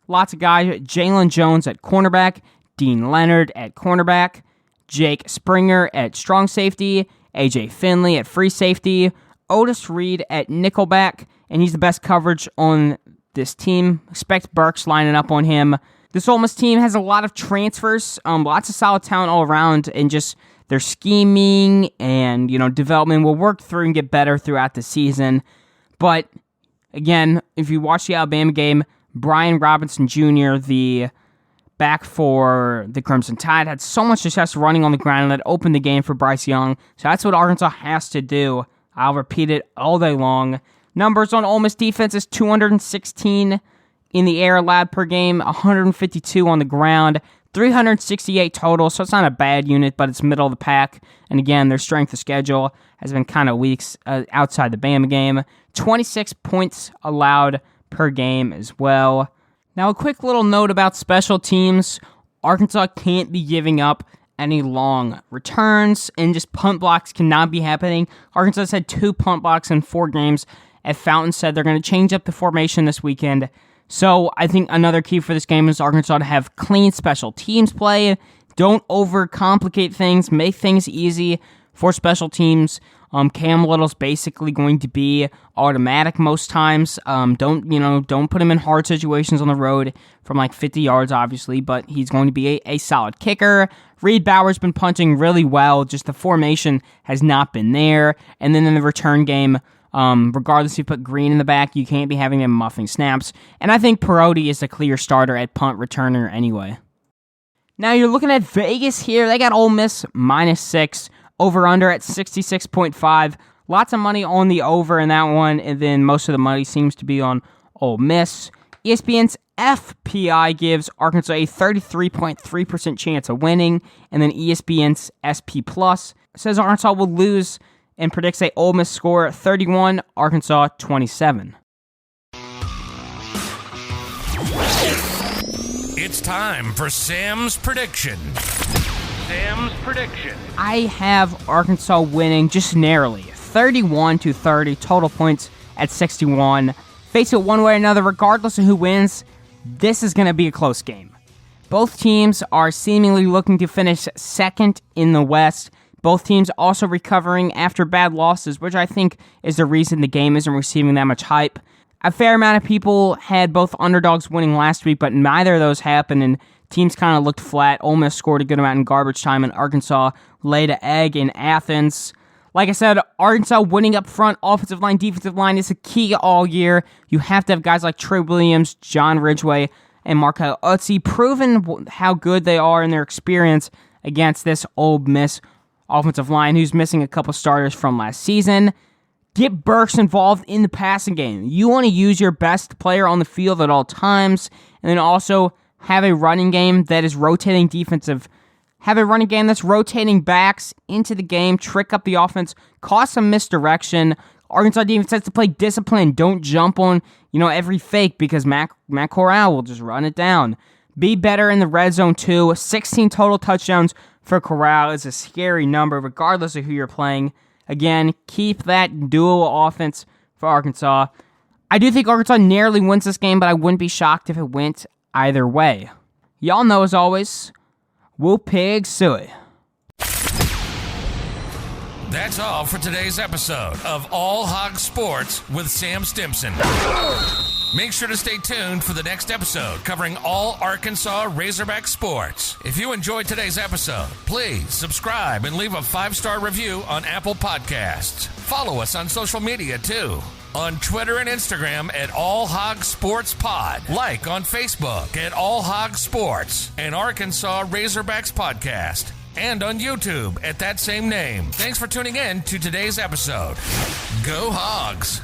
Lots of guys. Jalen Jones at cornerback, Dean Leonard at cornerback, Jake Springer at strong safety, AJ Finley at free safety, Otis Reed at nickelback, and he's the best coverage on this team. Expect Burks lining up on him. This Ole Miss team has a lot of transfers, lots of solid talent all around, and just their scheming and, development will work through and get better throughout the season. But, again, if you watch the Alabama game, Brian Robinson Jr., the back for the Crimson Tide, had so much success running on the ground that opened the game for Bryce Young. So that's what Arkansas has to do. I'll repeat it all day long. Numbers on Ole Miss defense is 216 in the air allowed per game, 152 on the ground, 368 total, so it's not a bad unit, but it's middle of the pack. And again, their strength of schedule has been kind of weak outside the Bama game. 26 points allowed per game as well. Now, a quick little note about special teams. Arkansas can't be giving up any long returns, and just punt blocks cannot be happening. Arkansas has had 2 punt blocks in 4 games. As Fountain said, they're going to change up the formation this weekend. So I think another key for this game is Arkansas to have clean special teams play. Don't overcomplicate things. Make things easy for special teams. Cam Little's basically going to be automatic most times. Don't put him in hard situations on the road from like 50 yards, obviously, but he's going to be a solid kicker. Reed Bauer's been punting really well, just the formation has not been there. And then in the return game, regardless if you put Green in the back, you can't be having him muffing snaps. And I think Perotti is the clear starter at punt returner anyway. Now you're looking at Vegas here. They got Ole Miss -6. Over-under at 66.5. Lots of money on the over in that one, and then most of the money seems to be on Ole Miss. ESPN's FPI gives Arkansas a 33.3% chance of winning, and then ESPN's SP Plus says Arkansas will lose and predicts a Ole Miss score 31, Arkansas 27. It's time for Sam's prediction. Sam's prediction. I have Arkansas winning just narrowly, 31-30, total points at 61. Face it one way or another, regardless of who wins, this is going to be a close game. Both teams are seemingly looking to finish second in the West. Both teams also recovering after bad losses, which I think is the reason the game isn't receiving that much hype. A fair amount of people had both underdogs winning last week, but neither of those happened, and teams kind of looked flat. Ole Miss scored a good amount in garbage time, and Arkansas laid an egg in Athens. Like I said, Arkansas winning up front, offensive line, defensive line is a key all year. You have to have guys like Trey Williams, John Ridgway, and Markel Utzi proven how good they are in their experience against this Ole Miss offensive line who's missing a couple starters from last season. Get Burks involved in the passing game. You want to use your best player on the field at all times, and then also have a running game that is rotating have a running game that's rotating backs into the game, trick up the offense, cause some misdirection. Arkansas defense has to play discipline. Don't jump on, every fake because Matt Corral will just run it down. Be better in the red zone too. 16 total touchdowns for Corral is a scary number regardless of who you're playing. Again, keep that dual offense for Arkansas. I do think Arkansas narrowly wins this game, but I wouldn't be shocked if it went either way. Y'all know, as always, Woo Pig Suey. That's all for today's episode of All Hog Sports with Sam Stimpson. Make sure to stay tuned for the next episode covering all Arkansas Razorback sports. If you enjoyed today's episode, please subscribe and leave a 5-star review on Apple Podcasts. Follow us on social media too. On Twitter and Instagram at All Hog Sports Pod. Like on Facebook at All Hog Sports and Arkansas Razorbacks Podcast. And on YouTube at that same name. Thanks for tuning in to today's episode. Go Hogs!